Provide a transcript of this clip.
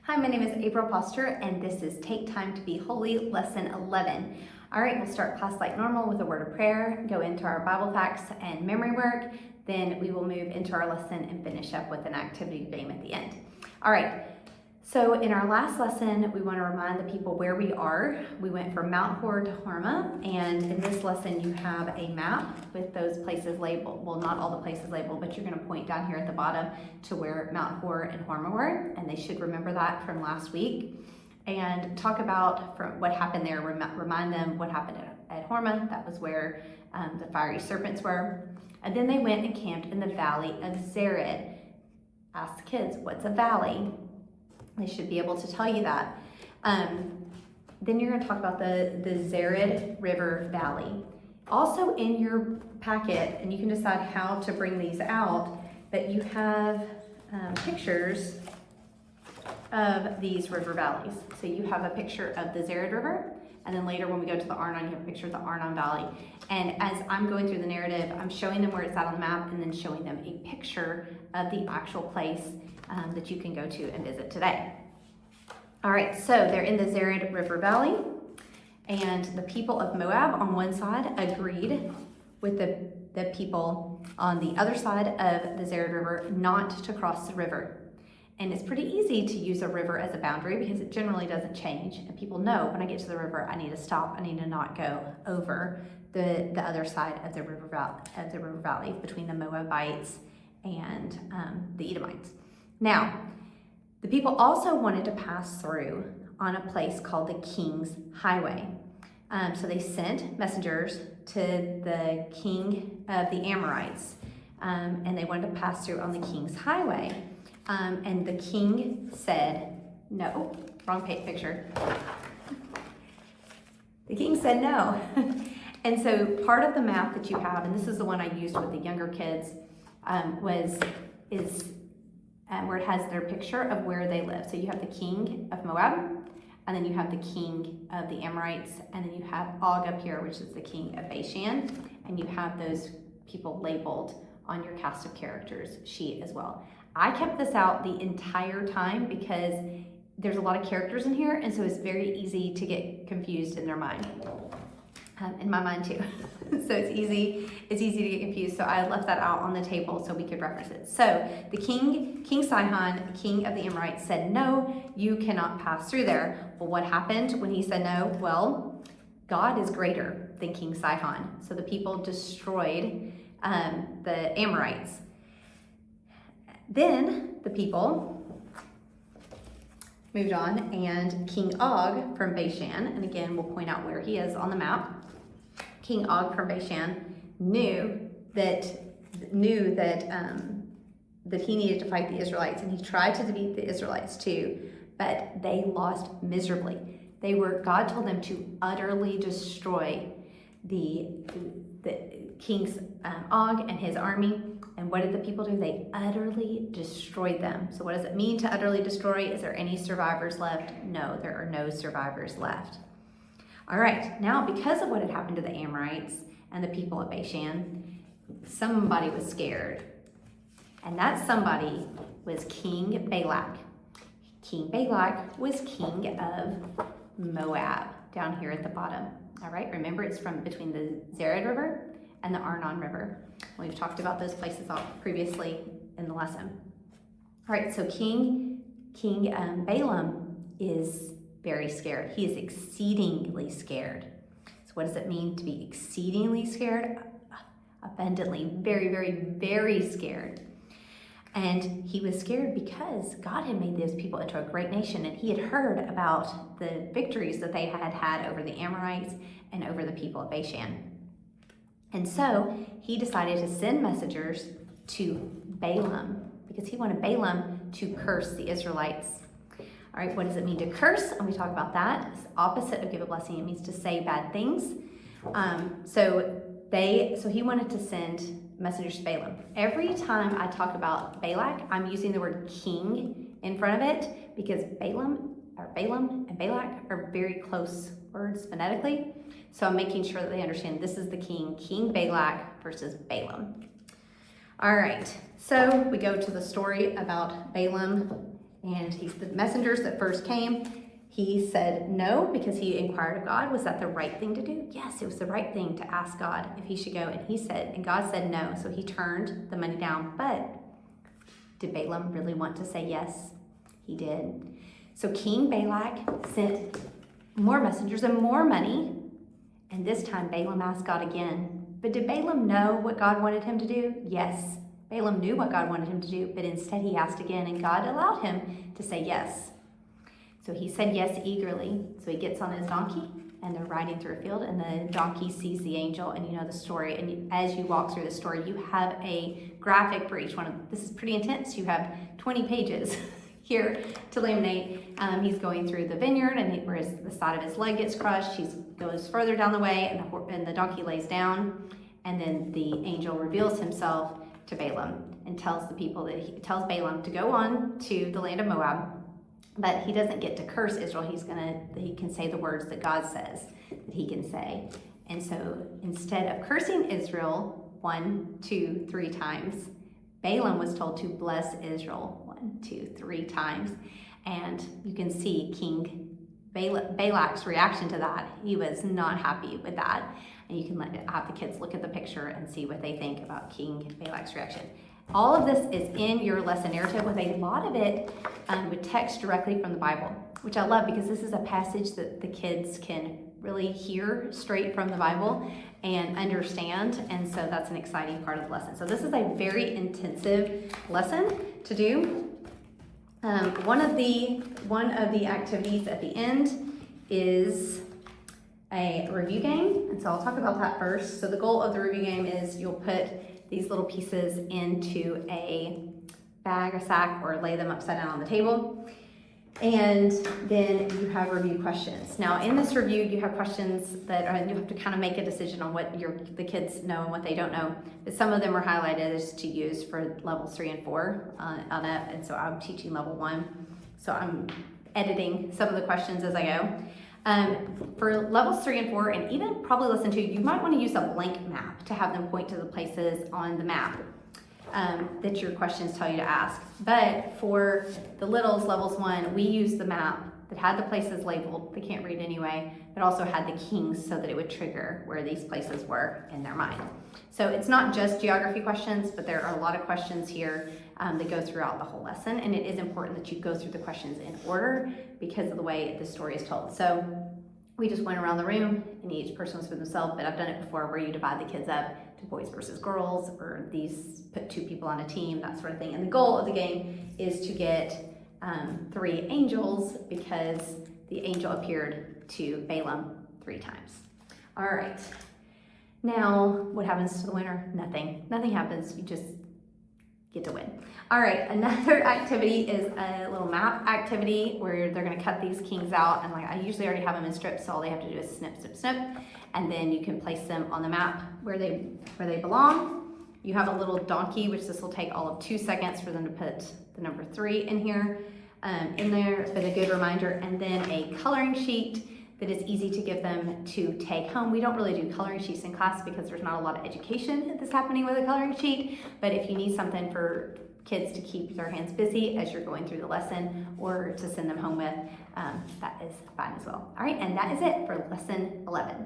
Hi, my name is April Foster, and this is Take Time to Be Holy, Lesson 11. All right, we'll start class like normal with a word of prayer, go into our Bible facts and memory work, then we will move into our lesson and finish up with an activity game at the end. All right, so in our last lesson, we want to remind the people where we are. We went from Mount Hor to Hormah, and in this lesson, you have a map with those places labeled. Well, not all the places labeled, but you're going to point down here at the bottom to where Mount Hor and Hormah were, and they should remember that from last week. And talk about what happened there, remind them what happened at Hormah. That was where the fiery serpents were. And then they went and camped in the valley of Zered. Ask the kids, what's a valley? They should be able to tell you that. Then you're going to talk about the Zered River Valley. Also in your packet, and you can decide how to bring these out, but you have pictures of these river valleys. So you have a picture of the Zered River, and then later when we go to the Arnon, you have a picture of the Arnon Valley. And as I'm going through the narrative, I'm showing them where it's at on the map and then showing them a picture of the actual place that you can go to and visit today. All right, so they're in the Zered River Valley, and the people of Moab on one side agreed with the people on the other side of the Zered River not to cross the river. And it's pretty easy to use a river as a boundary because it generally doesn't change. And people know when I get to the river, I need to stop. I need to not go over the other side of the river valley between the Moabites and the Edomites. Now, the people also wanted to pass through on a place called the King's Highway. So they sent messengers to the king of the Amorites, and they wanted to pass through on the King's Highway. And the king said, no, wrong picture. The king said no. And so part of the map that you have, and this is the one I used with the younger kids, is where it has their picture of where they live. So you have the king of Moab, and then you have the king of the Amorites, and then you have Og up here, which is the king of Bashan, and you have those people labeled on your cast of characters sheet as well. I kept this out the entire time because there's a lot of characters in here, and so it's very easy to get confused in their mind. In my mind too. So it's easy to get confused. So I left that out on the table so we could reference it. So the King Sihon, king of the Amorites, said, no, you cannot pass through there. Well, what happened when he said no? Well, God is greater than King Sihon. So the people destroyed the Amorites. Then the people moved on, and King Og from Bashan, and again, we'll point out where he is on the map. King Og from Bashan knew that he needed to fight the Israelites, and he tried to defeat the Israelites too, but they lost miserably. God told them to utterly destroy the King's Og and his army. And what did the people do? They utterly destroyed them. So what does it mean to utterly destroy? Is there any survivors left? No, there are no survivors left. All right, now because of what had happened to the Amorites and the people of Bashan, somebody was scared. And that somebody was King Balak. King Balak was king of Moab, down here at the bottom. All right, remember it's from between the Zered River and the Arnon River. We've talked about those places previously in the lesson. All right, so King Balaam is very scared. He is exceedingly scared. So what does it mean to be exceedingly scared? Abundantly, very, very, very scared. And he was scared because God had made those people into a great nation, and he had heard about the victories that they had had over the Amorites and over the people of Bashan. And so he decided to send messengers to Balaam because he wanted Balaam to curse the Israelites. All right, what does it mean to curse? And we talk about that. It's the opposite of give a blessing. It means to say bad things. So he wanted to send messengers to Balaam. Every time I talk about Balak, I'm using the word king in front of it because Balaam and Balak are very close words phonetically. So I'm making sure that they understand this is the King Balak versus Balaam. All right, so we go to the story about Balaam And the messengers that first came, he said no, because he inquired of God. Was that the right thing to do? Yes, it was the right thing to ask God if he should go. And God said no, so he turned the money down. But did Balaam really want to say yes? He did. So King Balak sent more messengers and more money. And this time Balaam asked God again. But did Balaam know what God wanted him to do? Yes. Balaam knew what God wanted him to do, but instead he asked again, and God allowed him to say yes. So he said yes eagerly. So he gets on his donkey, and they're riding through a field, and the donkey sees the angel, and you know the story. And as you walk through the story, you have a graphic for each one of them. This is pretty intense. You have 20 pages here to laminate. He's going through the vineyard, and where the side of his leg gets crushed, he goes further down the way, and the donkey lays down, and then the angel reveals himself to Balaam and tells tells Balaam to go on to the land of Moab, but he doesn't get to curse Israel. He can say the words that God says that he can say. And so instead of cursing Israel 1, 2, 3 times, Balaam was told to bless Israel 1, 2, 3 times. And you can see King Balak's reaction to that. He was not happy with that. And you can have the kids look at the picture and see what they think about King Balak's reaction. All of this is in your lesson narrative, with a lot of it with text directly from the Bible, which I love, because this is a passage that the kids can really hear straight from the Bible and understand. And so that's an exciting part of the lesson. So this is a very intensive lesson to do. One of the activities at the end is a review game, and so I'll talk about that first. So the goal of the review game is you'll put these little pieces into a bag or sack, or lay them upside down on the table, and then you have review questions. Now in this review, you have questions that you have to kind of make a decision on what the kids know and what they don't know, but some of them are highlighted as to use for levels 3 and 4 on it, and so I'm teaching level 1, so I'm editing some of the questions as I go. For levels 3 and 4, and even probably lesson 2, you might want to use a blank map to have them point to the places on the map that your questions tell you to ask. But for the littles, levels 1, we used the map that had the places labeled, they can't read anyway, but also had the kings so that it would trigger where these places were in their mind. So it's not just geography questions, but there are a lot of questions here that go throughout the whole lesson, and it is important that you go through the questions in order because of the way the story is told. So we just went around the room, and each person was for themselves, but I've done it before where you divide the kids up to boys versus girls, or put 2 people on a team, that sort of thing. And the goal of the game is to get 3 angels, because the angel appeared to Balaam 3 times. All right. Now, what happens to the winner? Nothing. Nothing happens. You just get to win. All right, another activity is a little map activity where they're going to cut these kings out, and I usually already have them in strips, so all they have to do is snip, snip, snip, and then you can place them on the map where they belong. You have a little donkey, which this will take all of 2 seconds for them to put the number 3 in here, in there, but a good reminder, and then a coloring sheet that is easy to give them to take home. We don't really do coloring sheets in class because there's not a lot of education that's happening with a coloring sheet, but if you need something for kids to keep their hands busy as you're going through the lesson, or to send them home with, that is fine as well. All right, and that is it for lesson 11.